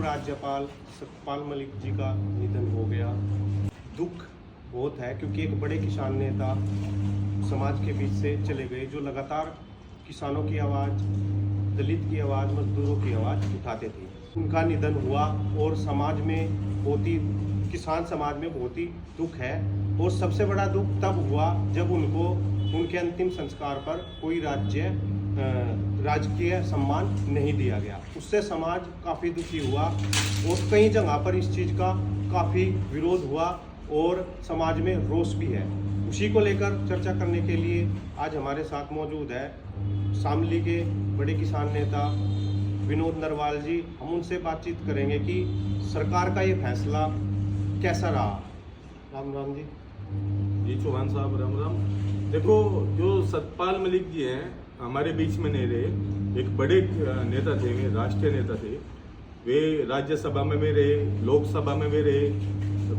राज्यपाल सत्यपाल मलिक जी का निधन हो गया। दुख बहुत है क्योंकि एक बड़े किसान नेता समाज के बीच से चले गए, जो लगातार किसानों की आवाज़, दलित की आवाज़, मजदूरों की आवाज़ उठाते थे। उनका निधन हुआ और समाज में बहुत ही, किसान समाज में बहुत ही दुख है। और सबसे बड़ा दुख तब हुआ जब उनको उनके अंतिम संस्कार पर कोई राजकीय सम्मान नहीं दिया गया। उससे समाज काफ़ी दुखी हुआ और कई जगह पर इस चीज़ का काफ़ी विरोध हुआ और समाज में रोष भी है। उसी को लेकर चर्चा करने के लिए आज हमारे साथ मौजूद है शामली के बड़े किसान नेता विनोद नरवाल जी। हम उनसे बातचीत करेंगे कि सरकार का ये फैसला कैसा रहा। राम राम जी। जी चौहान साहब, राम राम। देखो, जो सतपाल मलिक जी हैं हमारे बीच में नहीं रहे। एक बड़े नेता थे, वे राष्ट्रीय नेता थे। वे राज्यसभा में भी रहे, लोकसभा में भी रहे,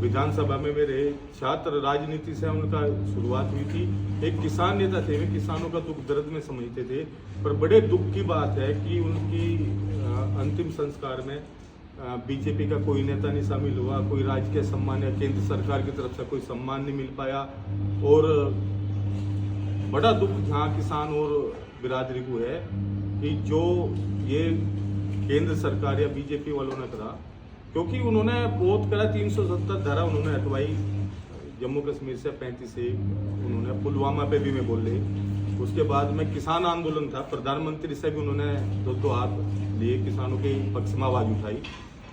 विधानसभा में भी रहे। छात्र राजनीति से उनका शुरुआत हुई थी। एक किसान नेता थे, वे किसानों का दुख दर्द में समझते थे। पर बड़े दुख की बात है कि उनकी अंतिम संस्कार में बीजेपी का कोई नेता नहीं शामिल हुआ, कोई राजकीय सम्मान या केंद्र सरकार की तरफ से कोई सम्मान नहीं मिल पाया। और बड़ा दुख जहाँ किसान और बिरादरी को है कि जो ये केंद्र सरकार या बीजेपी वालों ने करा, क्योंकि उन्होंने बहुत करा। 370 धारा उन्होंने हटवाई जम्मू कश्मीर से, 35 से उन्होंने पुलवामा पे भी मैं बोल रहे। उसके बाद में किसान आंदोलन था, प्रधानमंत्री से भी उन्होंने दो हाथ लिए, किसानों के पक्ष में आवाज उठाई।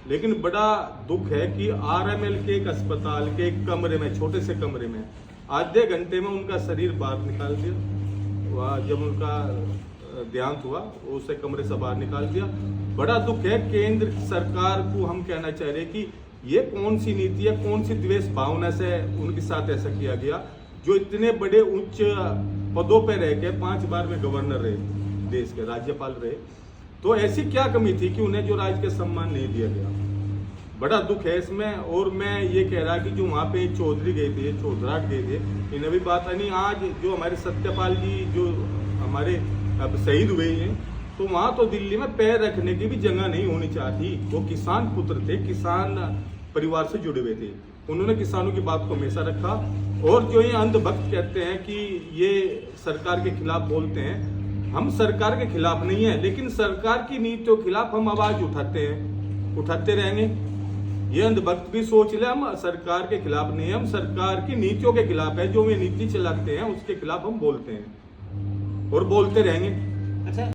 लेकिन बड़ा दुख है कि आरएमएल के एक अस्पताल के एक कमरे में, छोटे से कमरे में, आधे घंटे में उनका शरीर बाहर निकाल दिया। जब उनका देहांत हुआ उसे कमरे से बाहर निकाल दिया। बड़ा दुख है। केंद्र सरकार को हम कहना चाह रहे हैं कि ये कौन सी नीति है, कौन सी द्वेष भावना से उनके साथ ऐसा किया गया, जो इतने बड़े उच्च पदों पर रह के 5 बार में गवर्नर रहे, देश के राज्यपाल रहे। तो ऐसी क्या कमी थी कि उन्हें जो राजकीय सम्मान नहीं दिया गया। बड़ा दुख है इसमें। और मैं ये कह रहा कि जो वहाँ पे चौधरी गए थे, चौधराट गए थे, इन्हें भी बात नहीं। आज जो हमारे सत्यपाल जी जो हमारे अब शहीद हुए हैं, तो वहाँ तो दिल्ली में पैर रखने की भी जगह नहीं होनी चाहिए। वो किसान पुत्र थे, किसान परिवार से जुड़े हुए थे। उन्होंने किसानों की बात को हमेशा रखा। और जो ये अंधभक्त कहते हैं कि ये सरकार के खिलाफ बोलते हैं, हम सरकार के खिलाफ नहीं है, लेकिन सरकार की नीतियों के खिलाफ हम आवाज उठाते हैं, उठाते रहेंगे। ये अंधभक्त भी सोच ले, हम सरकार के खिलाफ नहीं है, हम सरकार की नीतियों के खिलाफ है। जो वे नीति चलाते हैं उसके खिलाफ हम बोलते हैं और बोलते रहेंगे। अच्छा,